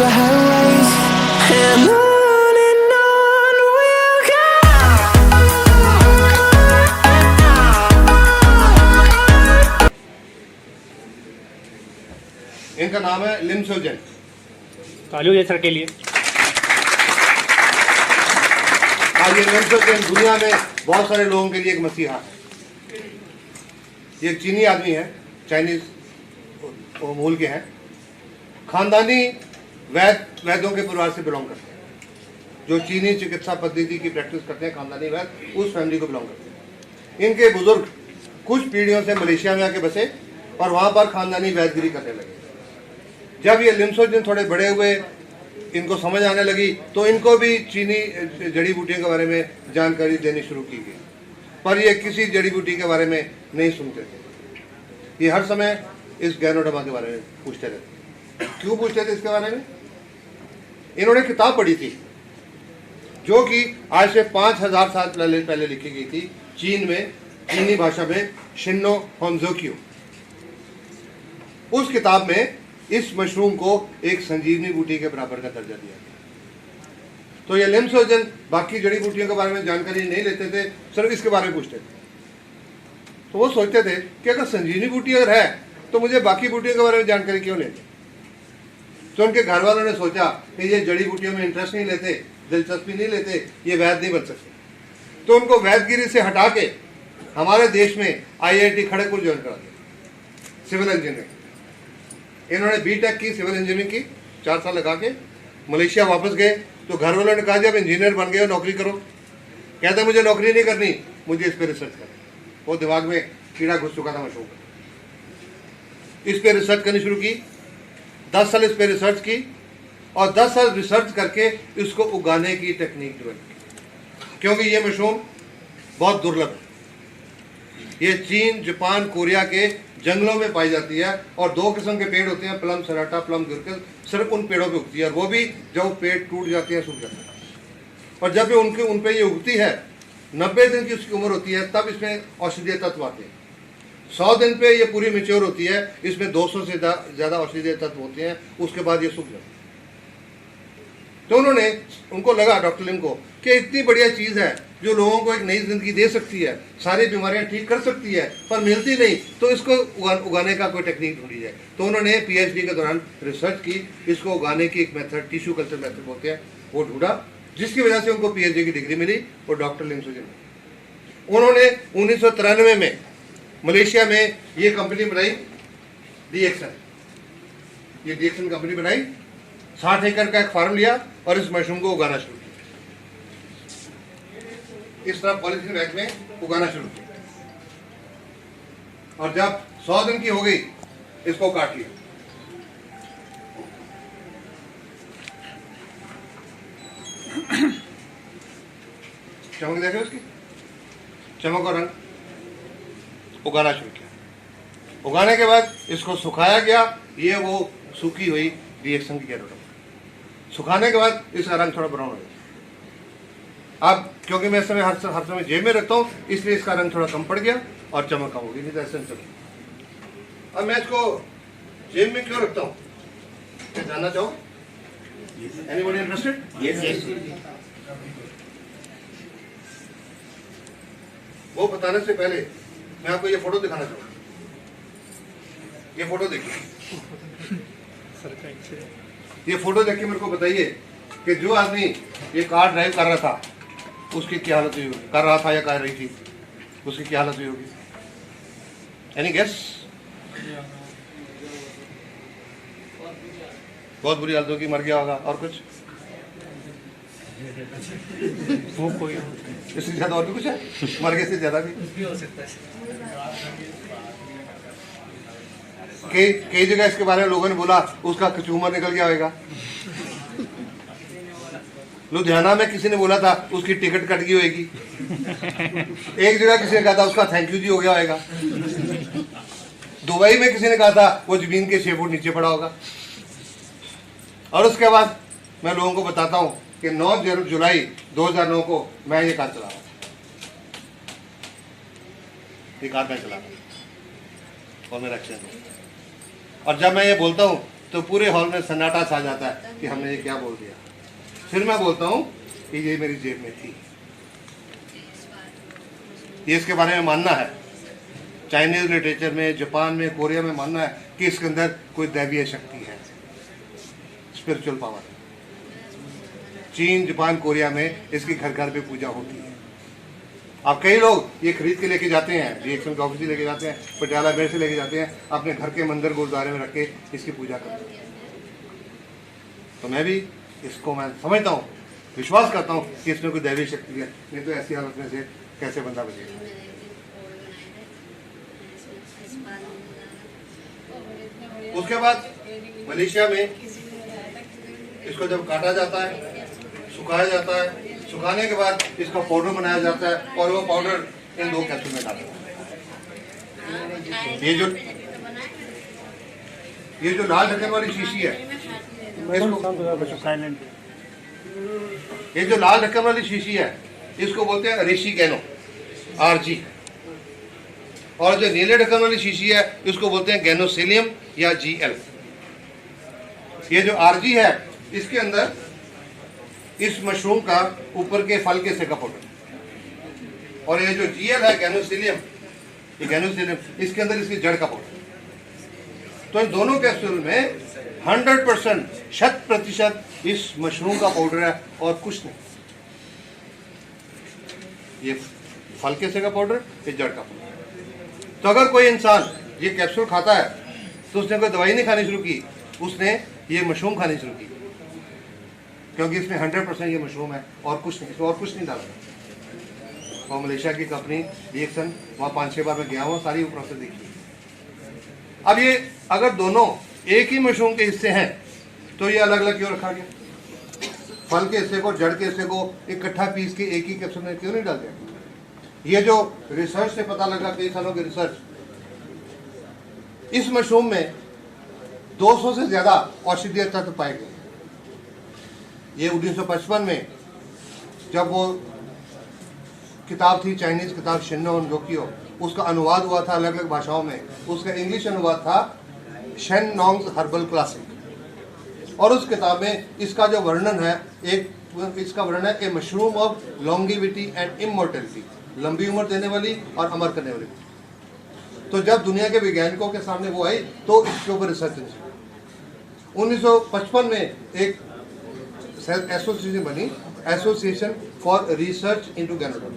the highways, and on we'll go. इनका नाम है लिम्सोजन। तालियों जैसा के लिए आज ये लिम्सोजन दुनिया में बहुत सारे लोगों के लिए एक मसीहा है। ये एक चीनी आदमी है, चाइनीज मूल के हैं, खानदानी वैद्यों के परिवार से बिलोंग करते हैं। जो चीनी चिकित्सा पद्धति की प्रैक्टिस करते हैं, खानदानी वैद्य उस फैमिली को बिलोंग करते हैं। इनके बुजुर्ग कुछ पीढ़ियों से मलेशिया में आके बसे और वहाँ पर खानदानी वैद्यगिरी करने लगे। जब ये लिम्सोजन थोड़े बड़े हुए, इनको समझ आने लगी, तो इनको भी चीनी जड़ी बूटियों के बारे में जानकारी देनी शुरू की गई। पर ये किसी जड़ी बूटी के बारे में नहीं सुनते थे। ये हर समय इस गैनोडर्मा के बारे में पूछते रहते। क्यों पूछते थे इसके बारे में? इन्होंने किताब पढ़ी थी जो कि आज से 5000 साल पहले लिखी गई थी, चीन में, चीनी भाषा में, शिन्नो होन्जोक्यू। उस किताब में इस मशरूम को एक संजीवनी बूटी के बराबर का दर्जा दिया गया। तो ये लिम्सोजन बाकी जड़ी बूटियों के बारे में जानकारी नहीं लेते थे, सिर्फ इसके बारे में पूछते थे। तो वो सोचते थे कि अगर संजीवनी बूटी अगर है तो मुझे बाकी बूटियों के बारे में जानकारी क्यों लेनी। तो उनके घर वालों ने सोचा कि ये जड़ी बूटियों में इंटरेस्ट नहीं लेते, दिलचस्पी नहीं लेते, ये वैद्य नहीं बन सकते। तो उनको वैद्यगिरी से हटा के हमारे देश में IIT खड़गपुर ज्वाइन करा दिया, सिविल इंजीनियरिंग। इन्होंने B.Tech की, सिविल इंजीनियरिंग की, 4 साल लगा के मलेशिया वापस गए। तो घर वालों ने कहा जब इंजीनियर बन गए हो नौकरी करो। कहते मुझे नौकरी नहीं करनी, मुझे इस पर रिसर्च करना। वो दिमाग में कीड़ा घुस चुका था मशरूम का। इस पे रिसर्च करनी शुरू की। 10 साल इस पे रिसर्च की और 10 साल रिसर्च करके इसको उगाने की टेक्निक डेवलप की, क्योंकि ये मशरूम बहुत दुर्लभ है। ये चीन, जापान, कोरिया के जंगलों में पाई जाती है और 2 किस्म के पेड़ होते हैं, प्लम सराटा, प्लम गिरकस, सिर्फ उन पेड़ों पे उगती है। और वो भी जब पेड़ टूट जाते हैं, सूख जाते हैं। और जब उन पे ये उगती है, 90 दिन की उसकी उम्र होती है, तब इसमें औषधीय तत्व आते हैं। 100 दिन पे ये पूरी मैच्योर होती है, इसमें 200 से ज़्यादा औषधीय तत्व होते हैं, उसके बाद ये सूख जाते हैं। तो उनको लगा, डॉक्टर लिम को, कि इतनी बढ़िया चीज़ है जो लोगों को एक नई जिंदगी दे सकती है, सारी बीमारियां ठीक कर सकती है, पर मिलती नहीं, तो इसको उगाने का कोई टेक्निक ढूंढी जाए। तो उन्होंने PhD के दौरान रिसर्च की, इसको उगाने की एक मेथड, टिश्यू कल्चर मेथड बोलते हैं, वो ढूंढा, जिसकी वजह से उनको PhD की डिग्री मिली और डॉक्टर लिम्सोजन। उन्होंने 1993 में मलेशिया में ये कंपनी बनाई, DXN। ये DXN कंपनी बनाई, 60 एकड़ का एक फार्म लिया और इस मशरूम को उगाना शुरू किया। इस तरह पॉलिथीन बैग में उगाना शुरू किया और जब 100 दिन की हो गई, इसको काट लिया। चमक देखे उसकी, चमक और रंग। उगाना शुरू किया। उगाने के बाद इसको सुखाया गया। ये वो सूखी हुई DXN की कैरोट। सुखाने के बाद इसका रंग थोड़ा ब्राउन हो गया। अब क्योंकि मैं इस समय हर समय जेब में रखता हूँ, इसलिए इसका रंग थोड़ा कम पड़ गया और चमक कम होगी, नहीं तो ऐसे चमक। अब मैं इसको जेब में क्यों रखता हूँ, क्या जानना चाहो? Anybody interested? यस। वो बताने से पहले मैं आपको ये फोटो दिखाना चाहूँगा। ये फोटो देखिए। ये फोटो देख के मेरे को बताइए कि जो आदमी ये कार ड्राइव कर रहा था, उसकी क्या हालत हुई होगी? कर रहा था या कर रही थी, उसकी क्या हालत हुई होगी? Any guess? बहुत बुरी हालत होगी, मर गया होगा। और कुछ? वो कोई इससे ज्यादा और भी कुछ है? मर गए से ज्यादा भी हो सकता है। कई जगह इसके बारे में लोगों ने बोला उसका कचूमर निकल गया होगा। लुधियाना में किसी ने बोला था उसकी टिकट कट गई होगी। एक जगह किसी ने कहा था उसका थैंक यू जी हो गया होगा। दुबई में किसी ने कहा था वो जमीन के 6 फुट नीचे पड़ा होगा। और उसके बाद मैं लोगों को बताता हूँ कि 9 जुलाई 2009 को मैं ये कार चला रहा था। ये कार मैं चला रहा था और मेरा एक्सीडेंट। और जब मैं ये बोलता हूँ तो पूरे हॉल में सन्नाटा छा जाता है कि हमने ये क्या बोल दिया। फिर मैं बोलता हूँ कि ये मेरी जेब में थी, ये इसके बारे में मानना है। चाइनीज लिटरेचर में, जापान में, कोरिया में मानना है कि इसके अंदर कोई दैवीय शक्ति है, स्पिरिचुअल पावर। चीन, जापान, कोरिया में इसकी घर घर पे पूजा होती है। अब कई लोग ये खरीद के लेके जाते हैं, रिएक्शन के ऑफिस से लेके जाते हैं, पटियाला बेड से लेके जाते हैं, अपने घर के मंदिर गुरुद्वारे में रख के इसकी पूजा करते हैं। तो मैं भी इसको मैं समझता हूँ, विश्वास करता हूँ कि इसमें कोई दैवीय शक्ति है, नहीं तो ऐसी हालत में से कैसे बंदा बचेगा। उसके बाद मलेशिया में इसको जब काटा जाता है, सुखाया जाता है, सुखाने के बाद इसका पाउडर बनाया जाता है और वो पाउडर इन 2 कैप्सूल में डालता है। ये जो लाल ढक्कन वाली शीशी है, ये जो लाल ढक्कन वाली शीशी है इसको बोलते हैं ऋषि गैनो, RG। और जो नीले ढक्कन वाली शीशी है इसको बोलते हैं गैनोसिलियम या GL। ये जो RG है इसके अंदर इस मशरूम का ऊपर के फल के हिस्से का पाउडर, और ये जो GL है गैनोसिलियम, ये गैनोसिलियम इसके अंदर इसकी जड़ का पाउडर। तो इन दोनों कैप्सूल में 100% 100% इस मशरूम का पाउडर है और कुछ नहीं। ये फल के हिस्से का पाउडर, ये जड़ का पाउडर। तो अगर कोई इंसान ये कैप्सूल खाता है तो उसने कोई दवाई नहीं खानी शुरू की, उसने ये मशरूम खानी शुरू की, क्योंकि इसमें 100% ये मशरूम है और कुछ नहीं, इसमें और कुछ नहीं डाला। और मलेशिया की कंपनी रिएक्शन, वहाँ 5-6 बार मैं गया हूँ, सारी प्रोसेस देखी। अब ये अगर दोनों एक ही मशरूम के हिस्से हैं तो ये अलग अलग क्यों रखा गया? फल के हिस्से को, जड़ के हिस्से को इकट्ठा पीस के एक ही कैप्सूल में क्यों नहीं डाल दिया? ये जो रिसर्च से पता लगा, कई सालों की रिसर्च, इस मशरूम में 200 से ज्यादा औषधीय तत्व पाए गए। ये 1955 में जब वो किताब थी, चाइनीज किताब शिन्नो नोकियो, उसका अनुवाद हुआ था अलग अलग भाषाओं में। उसका इंग्लिश अनुवाद था शेन नोंग्स हर्बल क्लासिक, और उस किताब में इसका जो वर्णन है, इसका वर्णन है a mushroom of longevity and immortality, लंबी उम्र देने वाली और अमर करने वाली। तो जब दुनिया के वैज्ञानिकों के सामने वो आई तो इसके ऊपर रिसर्च 1955 में एक एसोसिएशन बनी, एसोसिएशन फॉर रिसर्च इनटू गैनोडर्म।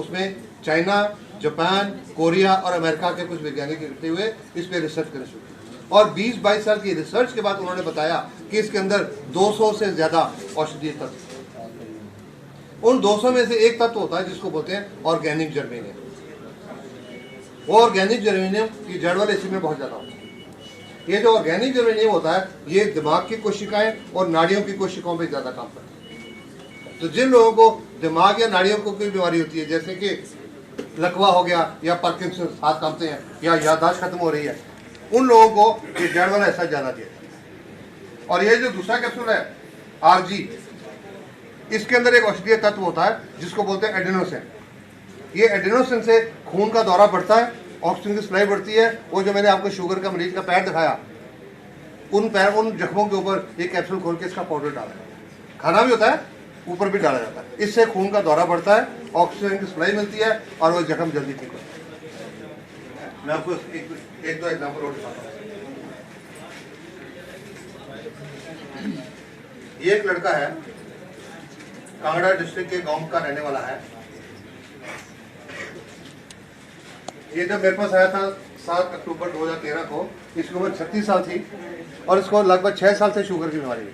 उसमें चाइना, जापान, कोरिया और अमेरिका के कुछ वैज्ञानिक इकट्ठे हुए, इस पर रिसर्च करना शुरू किया। और 20-22 साल की रिसर्च के बाद उन्होंने बताया कि इसके अंदर 200 से ज्यादा औषधीय तत्व। उन 200 में से एक तत्व होता है जिसको बोलते हैं ऑर्गेनिक जर्मेनियम। वो ऑर्गेनिक जर्मेनियम की जड़ वाले हिस्से में बहुत ज्यादा होता है। ये जो ऑर्गेनिक जर्मेनियम होता है ये दिमाग की कोशिकाएं और नाड़ियों की कोशिकाओं पे ज्यादा काम करता है। तो जिन लोगों को दिमाग या नाड़ियों को कोई बीमारी होती है, जैसे कि लकवा हो गया या पार्किंसन, हाथ कांपते हैं या याददाश्त खत्म हो रही है, उन लोगों को ये जड़ वाला हिस्सा ज्यादा दिया जाता है। और ये जो दूसरा कैप्सूल है RG, इसके अंदर एक औषधीय तत्व होता है जिसको बोलते हैं एडेनोसिन। ये एडेनोसिन से खून का दौरा बढ़ता है, ऑक्सीजन की सप्लाई बढ़ती है। वो जो मैंने आपको शुगर का मरीज का पैर दिखाया, उन जख्मों के ऊपर ये कैप्सूल खोल के इसका पाउडर डाला जाता है। खाना भी होता है, ऊपर भी डाला जाता है। इससे खून का दौरा बढ़ता है, ऑक्सीजन की सप्लाई मिलती है और वो जख्म जल्दी ठीक होता है। मैं आपको एक दो एग्जाम्पल और दिखाता हूँ। ये एक लड़का है, कांगड़ा डिस्ट्रिक्ट के गांव का रहने वाला है। ये जब मेरे पास आया था 7 अक्टूबर 2013 को, इसकी उम्र 36 साल थी और इसको लगभग 6 साल से शुगर की बीमारी हुई।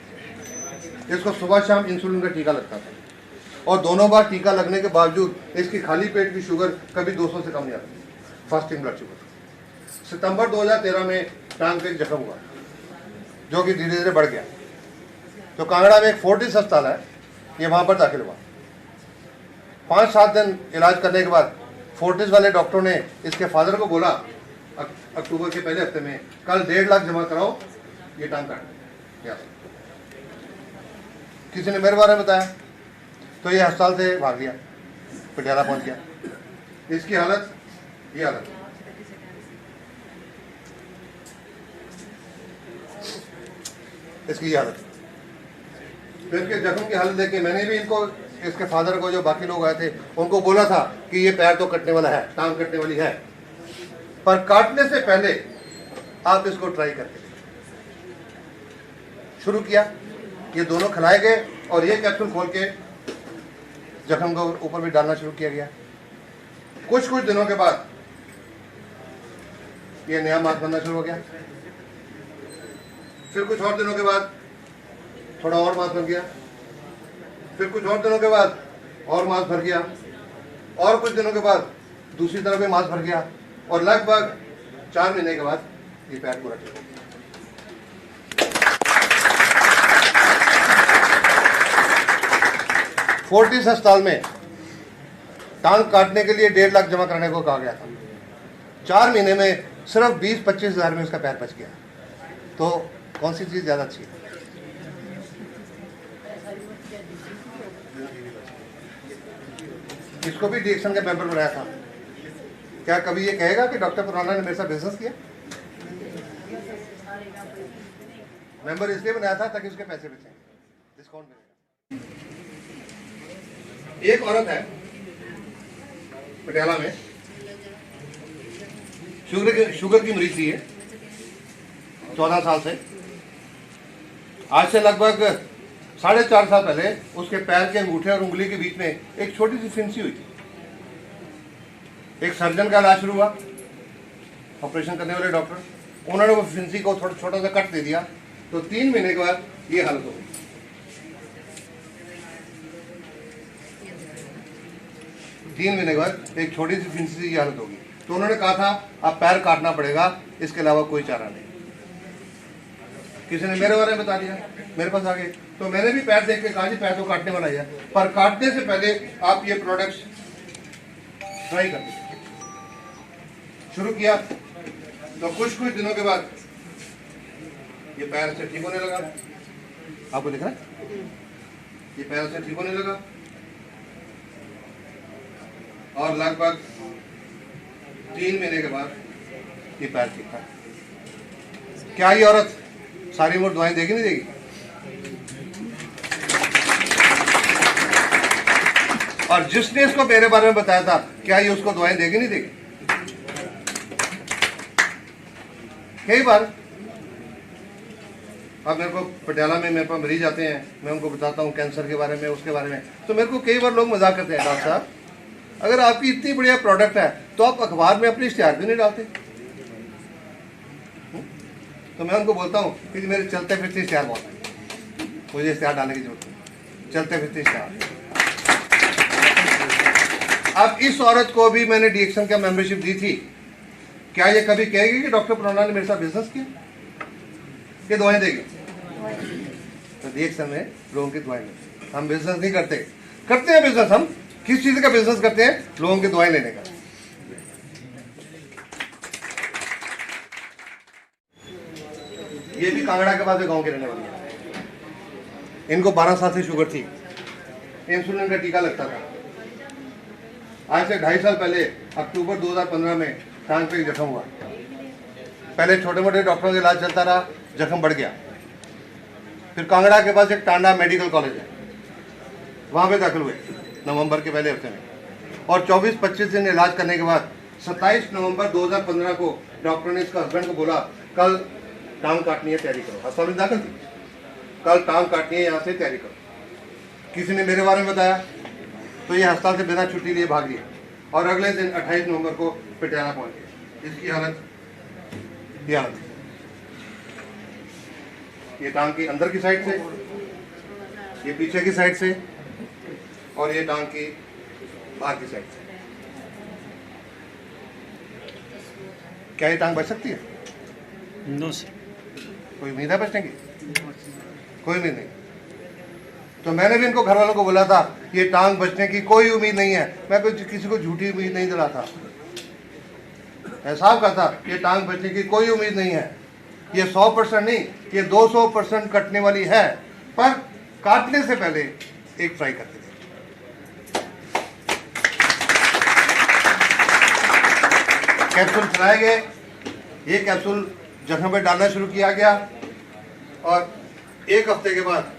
इसको सुबह शाम इंसुलिन का टीका लगता था और दोनों बार टीका लगने के बावजूद इसकी खाली पेट की शुगर कभी 200 से कम नहीं आती, फास्टिंग ब्लड शुगर। सितंबर 2013 में टांग पे एक जख्म हुआ जो कि धीरे धीरे बढ़ गया। तो कांगड़ा में एक फोर्टिस अस्पताल है, ये वहाँ पर दाखिल हुआ। 5-7 दिन इलाज करने के बाद फोर्टिस वाले डॉक्टरों ने इसके फादर को बोला अक्टूबर के पहले हफ्ते में, कल 1.5 लाख जमा कराओ, ये टांग काट। किसी ने मेरे बारे में बताया तो ये अस्पताल से भाग लिया, पटियाला पहुंच गया। इसकी हालत ये हालत। इसकी ये हालत। फिर इसके जख्म की हालत देख के मैंने भी इनको, इसके फादर को, जो बाकी लोग आए थे उनको बोला था कि ये पैर तो कटने वाला है, टांग कटने वाली है, पर काटने से पहले आप इसको ट्राई करके शुरू किया। ये दोनों खिलाए गए और ये कैप्सूल खोल के जख्म को ऊपर भी डालना शुरू किया गया। कुछ दिनों के बाद ये नया मांस बनना शुरू हो गया। फिर कुछ और दिनों के बाद थोड़ा और मांस बन गया। फिर कुछ और दिनों के बाद और मांस भर गया, और कुछ दिनों के बाद दूसरी तरफ भी मांस भर गया, और लगभग 4 महीने के बाद ये पैर पूरा ठीक हो गया। 40 अस्पताल में टांग काटने के लिए 1.5 लाख जमा करने को कहा गया था। 4 महीने में सिर्फ 20-25 हज़ार में उसका पैर बच गया। तो कौन सी चीज़ ज़्यादा अच्छी है? इसको भी डिएक्शन का मेंबर बनाया था। क्या कभी ये कहेगा कि डॉक्टर पुराना ने मेरे साथ बिजनेस किया? मेंबर इसलिए बनाया था ताकि उसके पैसे बचें, डिस्काउंट मिलेगा। एक औरत है पटियाला में, शुगर की मरीज थी, 14 साल से। आज से लगभग 4.5 साल पहले उसके पैर के अंगूठे और उंगली के बीच में एक छोटी सी फिंसी हुई थी। एक सर्जन का इलाज शुरू हुआ, ऑपरेशन करने वाले डॉक्टर, उन्होंने वो फिंसी को थोड़ा छोटा सा कट दे दिया। तो 3 महीने के बाद ये हालत हो गई। 3 महीने के बाद एक छोटी सी फिंसी से ये हालत होगी। तो उन्होंने कहा था अब पैर काटना पड़ेगा, इसके अलावा कोई चारा नहीं। किसी ने मेरे बारे में बता दिया, मेरे पास आ गए, तो मैंने भी पैर देख के कहा जी पैर तो काटने वाला है, पर काटने से पहले आप ये प्रोडक्ट्स ट्राई कर दीजिए। शुरू किया तो कुछ दिनों के बाद ये पैर से ठीक होने लगा। आपको दिख रहा है, ये पैर से ठीक होने लगा, और लगभग 3 महीने के बाद ये पैर ठीक था। क्या ये औरत सारी उम्र दवाएं देगी नहीं देगी? और जिसने इसको मेरे बारे में बताया था, क्या ये उसको दवाएं देगी नहीं देगी? कई बार अब मेरे को पटियाला में मेरे पास मरीज आते हैं, मैं उनको बताता हूँ कैंसर के बारे में, उसके बारे में, तो मेरे को कई बार लोग मजाक करते हैं, डॉक्टर साहब अगर आपकी इतनी बढ़िया प्रोडक्ट है तो आप अखबार में अपनी इश्तिहार भी नहीं डालते। तो मैं उनको बोलता हूँ कि मेरे चलते फिरते इश्तिहार बहुत है, मुझे इश्तिहार डालने की जरूरत नहीं, चलते फिरते इश्तिहार। अब इस औरत को भी मैंने डिएक्शन का मेंबरशिप दी थी। क्या ये कभी कहेगी कि डॉक्टर पुराना ने मेरे साथ बिजनेस किया, कि दवाएं देगी? तो डिएक्शन में लोगों की दवाएं लेते, हम बिजनेस नहीं करते। करते हैं बिजनेस, हम किस चीज का बिजनेस करते हैं? लोगों की दवाएं लेने का। ये भी कांगड़ा के पास गांव के रहने वाली है। इनको 12 साल से शुगर थी, इंसुलिन का टीका लगता था। आज से 2.5 साल पहले अक्टूबर 2015 में टांग पे जख्म हुआ। पहले छोटे मोटे डॉक्टरों का इलाज चलता रहा, जख्म बढ़ गया। फिर कांगड़ा के पास एक टांडा मेडिकल कॉलेज है, वहाँ पे दाखिल हुए नवंबर के पहले हफ्ते में, और 24-25 दिन इलाज करने के बाद 27 नवंबर 2015 को डॉक्टर ने इसका हस्बैंड को बोला कल टांग काटनी है, तैयारी करो। अस्पताल में दाखिल थी, कल टांग काटनी है, यहाँ से तैयारी करो। किसी ने मेरे बारे में बताया तो ये अस्पताल से बिना छुट्टी लिए भाग लिया, और अगले दिन 28 नवंबर को पटियाला पहुँच गए। इसकी हालत ये हालत, ये टांग की अंदर की साइड से, ये पीछे की साइड से, और ये टांग की बाहर की साइड से। क्या ये टांग बच सकती है? No sir. कोई उम्मीद है बचने की? कोई उम्मीद नहीं। तो मैंने भी इनको घर वालों को बोला था ये टांग बचने की कोई उम्मीद नहीं है। मैं किसी को झूठी उम्मीद नहीं दिलाता, साफ कहा था ये टांग बचने की कोई उम्मीद नहीं है। ये 100% नहीं, ये 200% कटने वाली है, पर काटने से पहले एक ट्राई करते थे। कैप्सूल खिलाए गए, ये कैप्सूल जख्म पे डालना शुरू किया गया, और एक हफ्ते के बाद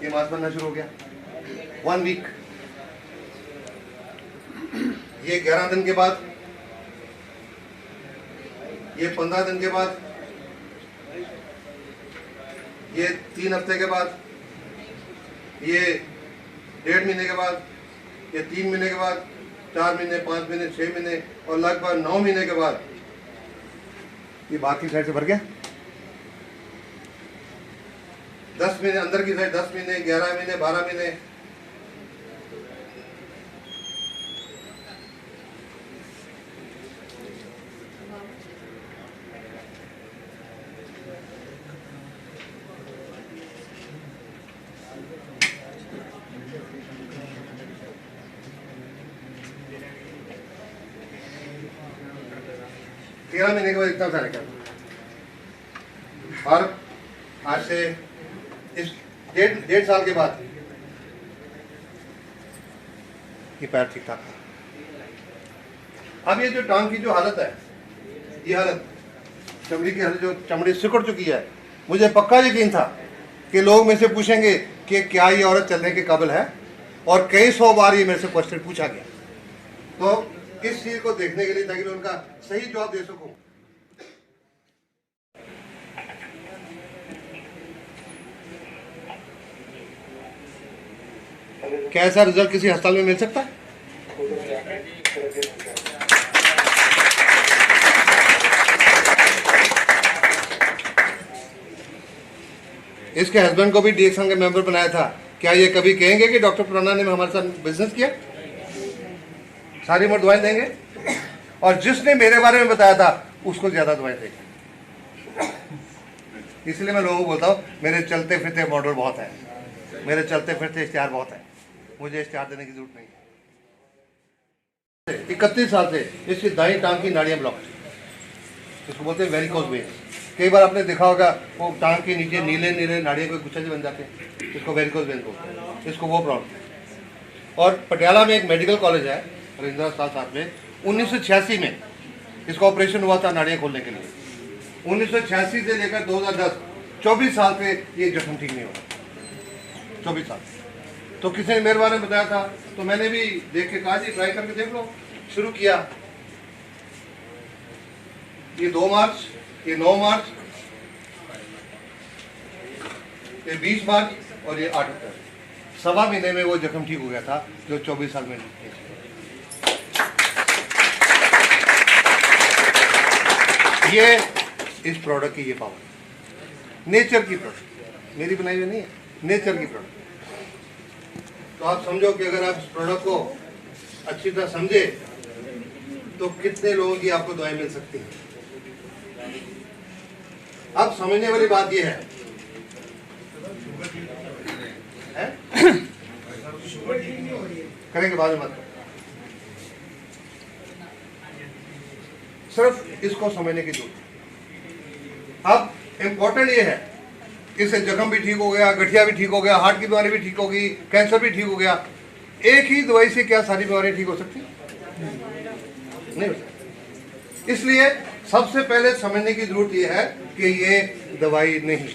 ये मांस बनना शुरू हो गया, 1 वीक। ये 11 दिन के बाद, ये 15 दिन के बाद, ये 3 हफ्ते के बाद, ये 1.5 महीने के बाद, ये 3 महीने के बाद, 4 महीने, 5 महीने, 6 महीने और लगभग 9 महीने के बाद ये बाकी साइड से भर गया। 10 महीने अंदर की साइड, 10 महीने, 11 महीने, 12 महीने। तेरह महीने के बाद इतना सारा क्या, और आज से इस डेढ़ साल के बाद ये पैर ठीक ठाक था। अब ये जो टांग की जो हालत है, ये हालत चमड़ी की हालत, जो चमड़ी सिकुड़ चुकी है, मुझे पक्का यकीन था कि लोग मेरे से पूछेंगे कि क्या ये औरत चलने के काबिल है, और कई 100 बार ये मेरे से क्वेश्चन पूछा गया। तो इस चीज को देखने के लिए, ताकि मैं उनका सही जवाब दे सकूं, क्या ऐसा रिजल्ट किसी अस्पताल में मिल सकता है? इसके हस्बैंड को भी डीएक्सन के मेंबर बनाया था। क्या ये कभी कहेंगे कि डॉक्टर पुराना ने हमारे साथ बिजनेस किया? सारी उम्र दवाएं देंगे, और जिसने मेरे बारे में बताया था उसको ज्यादा दवाएं देंगे। इसलिए मैं लोगों को बोलता हूँ, मेरे चलते फिरते मॉडल बहुत है, मेरे चलते फिरते इश्तिहार बहुत है, मुझे इश्तिहार देने की जरूरत नहीं है। 31 साल से इसकी दाई टांग की नाड़ियां ब्लॉक, इसको बोलते हैं वेरिकोज वेन। कई बार आपने देखा होगा वो टांग के नीचे नीले नीले नाड़ियां कोई गुच्छे से बन जाते हैं, इसको वेरिकोज वेन बोलते हैं, इसको वो प्रॉब्लम है। और पटियाला में एक मेडिकल कॉलेज है रविंद्र अस्पताल साथ में, 1986 में इसका ऑपरेशन हुआ था नाड़ियां खोलने के लिए। 1986 से लेकर 2010, 24 साल से ये जख्म ठीक नहीं हुआ, 24 साल। तो किसी ने मेरे बारे में बताया था, तो मैंने भी देख के कहा जी ट्राई करके देख लो। शुरू किया, ये 2 मार्च, ये 9 मार्च, ये 20 मार्च और ये 8 अप्रैल। 1.25 महीने में वो जख्म ठीक हो गया था जो 24 साल में नहीं। ये इस प्रोडक्ट की ये पावर, नेचर की प्रोडक्ट, मेरी बनाई हुई नहीं है, नेचर की प्रोडक्ट। तो आप समझो कि अगर आप इस प्रोडक्ट को अच्छी तरह समझे तो कितने लोगों की आपको दवाएं मिल सकती हैं। अब समझने वाली बात यह है, करेंगे बाद में मत, सिर्फ इसको समझने की जरूरत है। अब इंपॉर्टेंट ये है, इससे जख्म भी ठीक हो गया, गठिया भी ठीक हो गया, हार्ट की बीमारी भी ठीक होगी, कैंसर भी ठीक हो गया। एक ही दवाई से क्या सारी बीमारियां ठीक हो सकती? नहीं हो सकती। इसलिए सबसे पहले समझने की जरूरत यह है कि ये दवाई नहीं,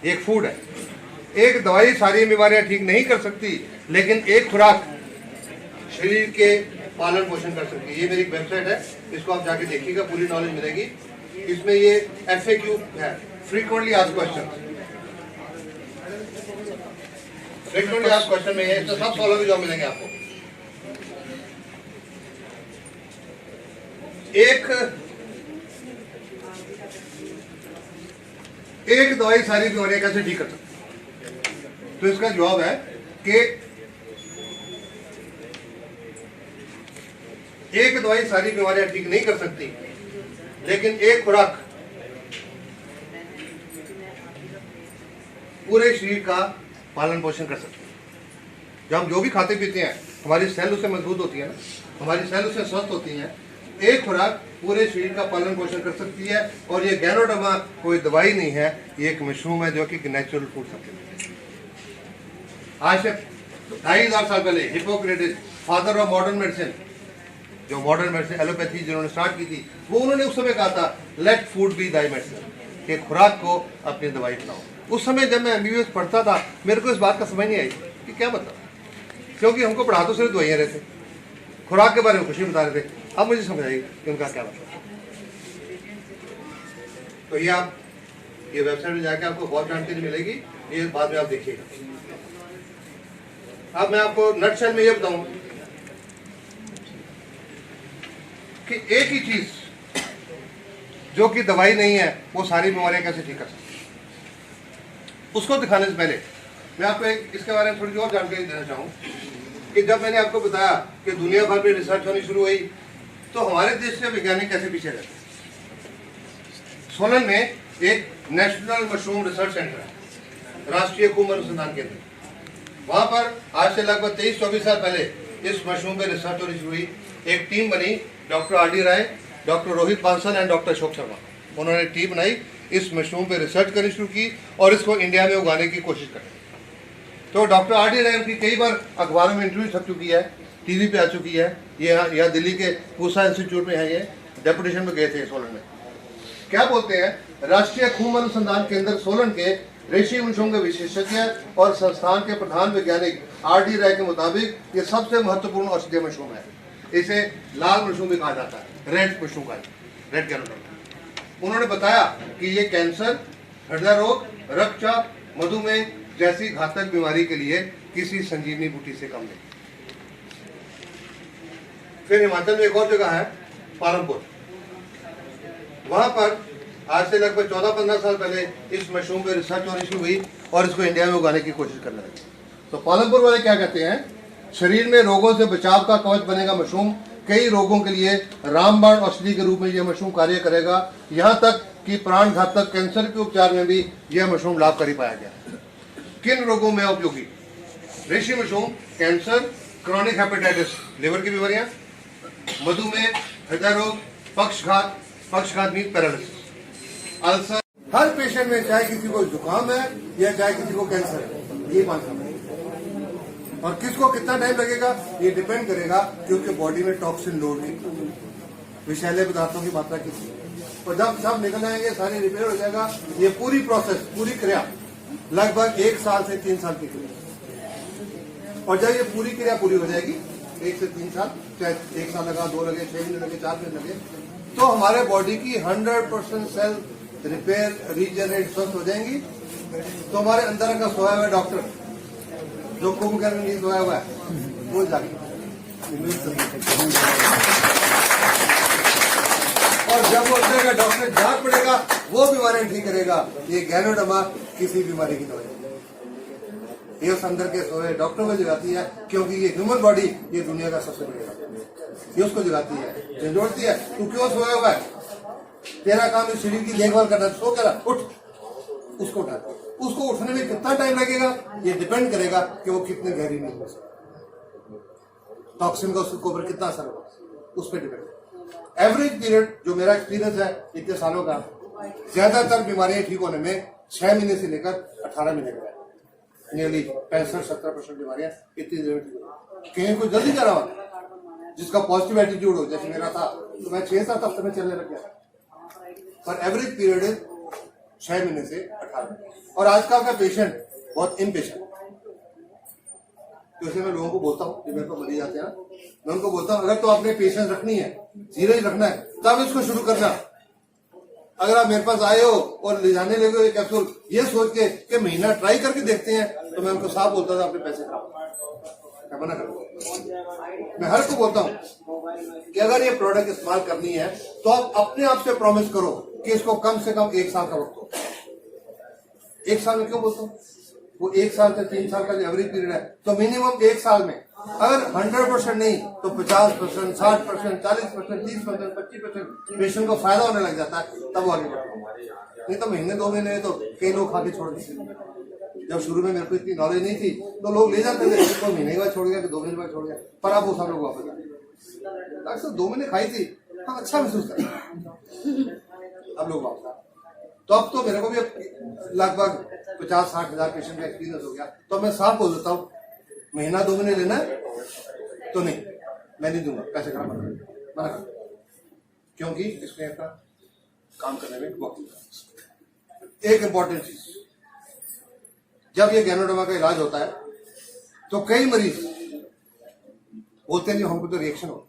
एक फूड है। एक दवाई सारी बीमारियां ठीक नहीं कर सकती, लेकिन एक खुराक शरीर के पालन पोषण कर सकती है। ये मेरी एक वेबसाइट है, इसको आप जाके देखिएगा, पूरी नॉलेज मिलेगी। इसमें ये FAQ है, frequently asked question, frequently asked question में ये सब सवालों के जवाब मिलेंगे आपको। एक दवाई सारी बीमारियां कैसे ठीक कर सकती? तो इसका जवाब है कि एक दवाई सारी बीमारियां ठीक नहीं कर सकती, लेकिन एक खुराक पूरे शरीर का पालन पोषण कर सकती है। जब हम जो भी खाते पीते हैं, हमारी सेल उससे मजबूत होती है ना, हमारी सेल उससे स्वस्थ होती हैं। एक खुराक पूरे शरीर का पालन पोषण कर सकती है, और ये गैनोडर्मा कोई दवाई नहीं है, ये एक मशरूम है जो कि नेचुरल फूड सप्लीमेंट है। आज से 2500 साल पहले Hippocrates, father of modern medicine, जो मॉडर्न मेडिसिन एलोपैथी जिन्होंने स्टार्ट की थी, वो उन्होंने उस समय कहा था let food be thy medicine, कि खुराक को अपनी दवाई खिलाओ। उस समय जब मैं MBBS पढ़ता था मेरे को इस बात का समझ नहीं आई कि क्या मतलब, क्योंकि हमको पढ़ा तो सिर्फ दवाइयाँ रहे थे, खुराक के बारे में कुछ नहीं बता रहे थे। अब मुझे समझ आई कि उनका क्या मतलब। तो ये आप ये वेबसाइट में जाके आपको बहुत जानकारी मिलेगी, ये बाद में आप देखिएगा। अब मैं आपको नटशेल में ये बताऊं कि एक ही चीज जो कि दवाई नहीं है वो सारी बीमारियां कैसे ठीक कर सकती है। उसको दिखाने से पहले मैं आपको इसके बारे में थोड़ी और जानकारी देना चाहूँ कि जब मैंने आपको बताया कि दुनिया भर में रिसर्च होनी शुरू हुई तो हमारे देश के वैज्ञानिक कैसे पीछे रहते हैं। सोलन में एक नेशनल मशरूम रिसर्च सेंटर है, राष्ट्रीय कुंभ अनुसंधान केंद्र। वहां पर आज से लगभग 23-24 साल पहले इस मशरूम पे रिसर्च होनी शुरू हुई। एक टीम बनी, doctor RD Rai, doctor Rohit Bansal and doctor Ashok Sharma. उन्होंने टीम बनाई, इस मशरूम पे रिसर्च करनी शुरू की और इसको इंडिया में उगाने की कोशिश करी। तो डॉक्टर RD राय की कई बार अखबारों में इंटरव्यू छप चुकी है, टीवी पे आ चुकी है। ये यहाँ दिल्ली के पूसा इंस्टीट्यूट में है, ये डेपुटेशन में गए थे सोलन में। क्या बोलते हैं, राष्ट्रीय कुंभ अनुसंधान केंद्र सोलन के रेशमी मशरूम के विशेषज्ञ और संस्थान के प्रधान वैज्ञानिक RD राय के मुताबिक ये सबसे महत्वपूर्ण औषधीय मशरूम है। इसे लाल मशरूम भी कहा जाता है, रेड मशरूम का, रेड कैरोटीन। उन्होंने बताया कि ये कैंसर, हृदय रोग, रक्तचाप, मधुमेह जैसी घातक बीमारी के लिए किसी संजीवनी बूटी से कम नहीं। फिर हिमाचल में एक और जगह है, पालमपुर। वहां पर आज से लगभग 14-15 साल पहले इस मशरूम पे रिसर्च होनी शुरू हुई और इसको इंडिया में उगाने की कोशिश करने लगे। तो पालमपुर वाले क्या कहते हैं, शरीर में रोगों से बचाव का कवच बनेगा मशरूम। कई रोगों के लिए रामबाण औषधि के रूप में यह मशरूम कार्य करेगा। यहाँ तक कि प्राण घातक कैंसर के उपचार में भी यह मशरूम लाभकारी पाया गया। किन रोगों में उपयोगी? रेशमी mushroom cancer, chronic hepatitis liver की बीमारियां, मधुमेह, हृदय रोग, पक्षघात मीन पैरालिसिस, अल्सर। हर पेशेंट में चाहे किसी को जुकाम है या चाहे किसी को कैंसर है, ये 5 है। और किसको कितना टाइम लगेगा ये डिपेंड करेगा कि उसके बॉडी में टॉक्सिन लोड कितना, विषैले पदार्थों की मात्रा कितनी। और जब सब निकल जाएंगे, सारी रिपेयर हो जाएगा। ये पूरी प्रोसेस, पूरी क्रिया लगभग 1 साल से 3 साल की क्रिया। और जब ये पूरी क्रिया पूरी हो जाएगी 1 से 3 साल, चाहे 1 साल लगा, 2 लगे, 6 महीने लगे, 4 महीने लगे, तो हमारे बॉडी की 100% सेल रिपेयर, रीजनरेट, स्वस्थ हो जाएंगी। तो हमारे अंदर का सोया हुआ डॉक्टर जो कुंभ करने नहीं सोया हुआ है वो जाएगी। और जब वो अंदर का डॉक्टर जाग पड़ेगा वो बीमारियां ठीक करेगा। ये गैनोडर्मा किसी बीमारी की दवाई, ये उस अंदर के सोए डॉक्टर को जगाती है, क्योंकि ये ह्यूमन बॉडी ये दुनिया का सबसे बड़ी डॉक्टर है। ये उसको जगाती है, झंझोड़ती है, तू क्यों सोया हुआ है, तेरा काम इस शरीर की देखभाल करना, सो करा, उठ। उसको उठा, उसको उठने में कितना टाइम लगेगा ये डिपेंड करेगा कि वो कितने गहरी नींद में, टॉक्सिन का उसके ऊपर कितना असर होगा, उस पर डिपेंड। एवरेज पीरियड जो मेरा एक्सपीरियंस है इतने सालों का, ज्यादातर बीमारियां ठीक होने में 6 महीने से लेकर 18 महीने का है। नियरली 65-70% बीमारियां इतनी देर में ठीक हो। कहीं कोई जल्दी करा हुआ जिसका पॉजिटिव एटीट्यूड हो, जैसे मेरा था, तो मैं 6-7 हफ्ते में चलने लग गया। पर एवरेज पीरियड 6 महीने से 18 महीने। और आजकल का पेशेंट बहुत इम्पेशेंट, जैसे मैं लोगों को बोलता हूँ, जो मेरे को मरीज आते हैं ना, मैं उनको बोलता हूँ अगर तो आपने पेशेंस रखनी है, सीरियस रखना है, तब इसको शुरू करना। अगर आप मेरे पास आए हो और ले जाने लगे कैप्सूल ये सोच के कि महीना ट्राई करके देखते हैं, तो मैं उनको साफ बोलता था अपने पैसे खराब, मैं मना करता हूँ। मैं हर को बोलता हूँ कि अगर ये प्रोडक्ट इस्तेमाल करनी है तो आप अपने आप से प्रॉमिस करो कि इसको कम से कम 1 साल का वक्त हो। 1 साल में क्यों बोलता हूँ, वो 1 साल से 3 साल का जो एवरेज पीरियड है, तो मिनिमम 1 साल में अगर 100% नहीं तो 50%, 60%, 40%, 30%, 25% पेशेंट को फायदा होने लग जाता है, तब वो आगे बढ़ता है। नहीं तो महीने 2 महीने तो कई लोग खा के छोड़ देते। जब शुरू में मेरे को इतनी नॉलेज नहीं थी तो लोग ले जाते थे, तो महीने बाद छोड़ गया, 2 महीने बाद छोड़ गया, पर अब वो सब लोग वापस आ गए। अक्सर 2 महीने खाई थी, हम अच्छा महसूस करते, अब लोग वापस आ। तो अब तो मेरे को भी लगभग 50-60 हजार पेशेंट का एक्सपीरियंस हो गया। तो मैं साफ बोल देता हूँ, महीना 2 महीने लेना है तो नहीं, मैं नहीं दूंगा, पैसे खराब मना कर, क्योंकि इसमें का काम करने में वक्त लगता है। एक इंपॉर्टेंट चीज, जब ये गैनोडर्मा का इलाज होता है तो कई मरीज बोलते हैं जी हमको तो रिएक्शन हो।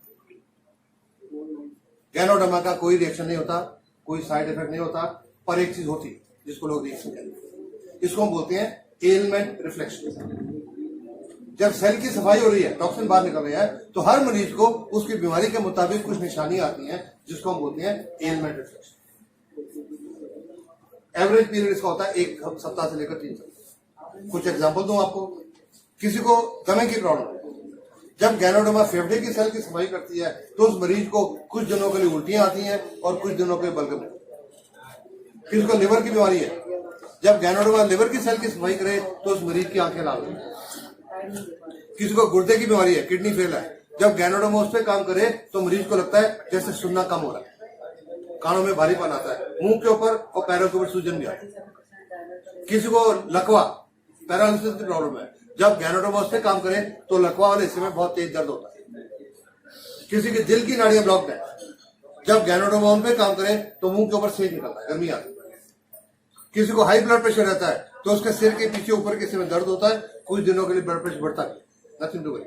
गैनोडर्मा का कोई रिएक्शन नहीं होता, कोई साइड इफेक्ट नहीं होता, पर एक चीज होती है जिसको लोग रिएक्शन कहते हैं। इसको हम बोलते हैं एलिमेंट रिफ्लेक्शन। जब सेल की सफाई हो रही है, टॉक्सिन बाहर निकल रहा है, तो हर मरीज को उसकी बीमारी के मुताबिक कुछ निशानियां आती हैं जिसको हम बोलते हैं एलिमेंट रिफ्लेक्शन। एवरेज पीरियड इसका होता है 1 सप्ताह से लेकर 3 सप्ताह। कुछ एग्जांपल दूं आपको। किसी को दमे की प्रॉब्लम है, जब गैनोडर्मा फेफड़े की सेल की सफाई करती है तो उस मरीज को कुछ दिनों के लिए उल्टियां आती हैं और कुछ दिनों के लिए बलगम। किसी को लिवर की बीमारी है, जब गैनोडर्मा लिवर की सेल की सफाई करे तो उस मरीज की आंखें लाल होती हैं। किसी को गुर्दे की बीमारी है, किडनी फेल है, जब गैनोडर्मा उस पर काम करे तो मरीज को लगता है जैसे सुनना कम हो रहा है, कानों में भारीपन आता है, मुंह के ऊपर और पैरों के ऊपर सूजन भी आती है। किसी को लकवा पैरालिसिस की प्रॉब्लम है, जब गैनोडर्मा उस पर काम करे तो लकवा वाले हिस्से में बहुत तेज दर्द होता है। किसी की दिल की नाड़ियां ब्लॉक्ड है, जब गैनोडर्मा उन पे काम करे तो मुंह के ऊपर सेक निकलता है, गर्मी आती है। किसी को हाई ब्लड प्रेशर रहता है तो उसके सिर के पीछे ऊपर के हिस्से में दर्द होता है, कुछ दिनों के लिए ब्लड प्रेशर बढ़ता है, नथिंग टू वरी।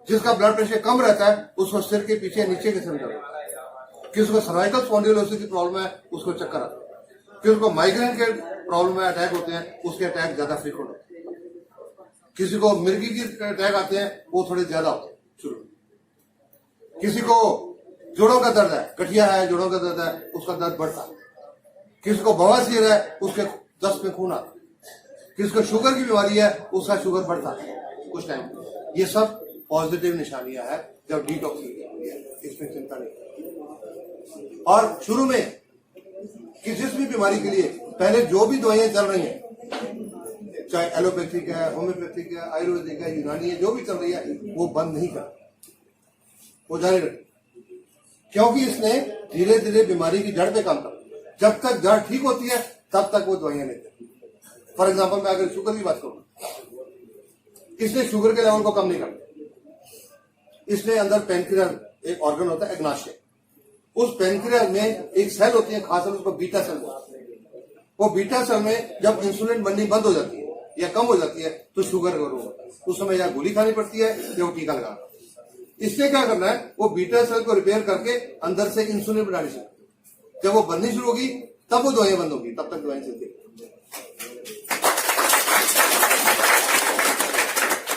जिसका ब्लड प्रेशर कम रहता है उसको सिर के पीछे नीचे के हिस्से में दर्द होता है। किसी को सर्वाइकल स्पॉन्डिलोसिस की प्रॉब्लम है, उसको चक्कर आता है। किसी को माइग्रेन के प्रॉब्लम में अटैक होते हैं, उसके अटैक ज्यादा फ्रीक्वेंट होते हैं। किसी को मिर्गी की अटैक आते हैं, वो थोड़े ज्यादा होते हैं शुरू में। किसी को जोड़ों का दर्द है, गठिया है, जोड़ों का दर्द है, उसका दर्द बढ़ता है। किसी को बवासीर है, उसके दस्त में खून आता है। किसी को शुगर की बीमारी है, उसका शुगर बढ़ता है कुछ टाइम। ये सब पॉजिटिव निशानियां हैं जब डिटॉक्सिफिकेशन है, इसमें चिंता नहीं। और शुरू में कि जिस भी बीमारी के लिए पहले जो भी दवाइयां चल रही हैं, चाहे एलोपैथिक है, होम्योपैथिक है, आयुर्वेदिक है, यूनानी है, जो भी चल रही है, वो बंद नहीं कर, वो जारी रखें, क्योंकि इसने धीरे धीरे बीमारी की जड़ पे काम कर। जब तक जड़ ठीक होती है तब तक वो दवाइयां लेते हैं। फॉर एग्जाम्पल मैं अगर शुगर की बात करूं, इसने शुगर के लेवल को कम नहीं करता। इसने अंदर पेनक्रियास एक ऑर्गन होता है एग्नाशिया, उस पेनक्रियास में एक सेल होती है खास, उसको बीटा सेल बोलते हैं। वो बीटा सेल में जब इंसुलिन बननी बंद हो जाती है या कम हो जाती है तो शुगर का रोग होता है। उस समय या गोली खानी पड़ती है या वो टीका लगाना। इससे क्या करना है, वो बीटा सेल को रिपेयर करके अंदर से इंसुलिन बनानी चाहिए। जब वो बननी शुरू होगी तब वो दवाइयां बंद होगी, तब तक दवाइयां चलती है।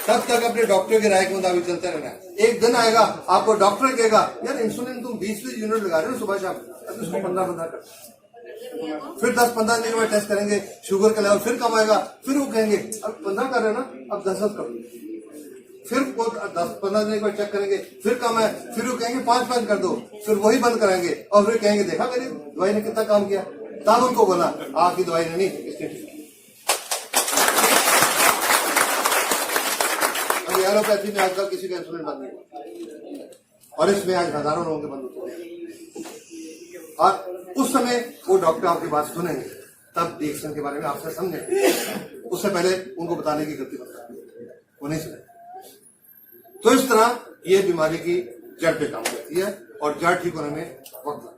तब तक अपने डॉक्टर की राय के मुताबिक चलते रहना है। एक दिन आएगा आपको डॉक्टर कहेगा यार इंसुलिन तुम 20-20 यूनिट लगा रहे हो सुबह शाम, अब इसको 15-15 कर। फिर 10-15 दिन में टेस्ट करेंगे, शुगर का लेवल फिर कम आएगा, फिर वो कहेंगे अब 15 कर रहे हैं ना, अब 10 कर। फिर वो 10-15 दिन में चेक करेंगे, फिर कम है, फिर वो कहेंगे 5-5 कर दो, फिर वही बंद कराएंगे और फिर कहेंगे देखा मेरी दवाई ने कितना काम किया। तब उनको बोला आपकी दवाई ने नहीं, इसने ठीक। एलोपैथी में आजकल किसी का इंसुलिन बंद नहीं, और इसमें आज हजारों लोगों के बंद होते हैं। और उस समय वो डॉक्टर आपकी बात सुनेंगे, तब रिएक्शन के बारे में आपसे समझेंगे। उससे पहले उनको बताने की गलती मत करें, वो नहीं सुने। तो इस तरह ये बीमारी की जड़ पे काम करती है और जड़ ठीक होने में वक्त लगता है।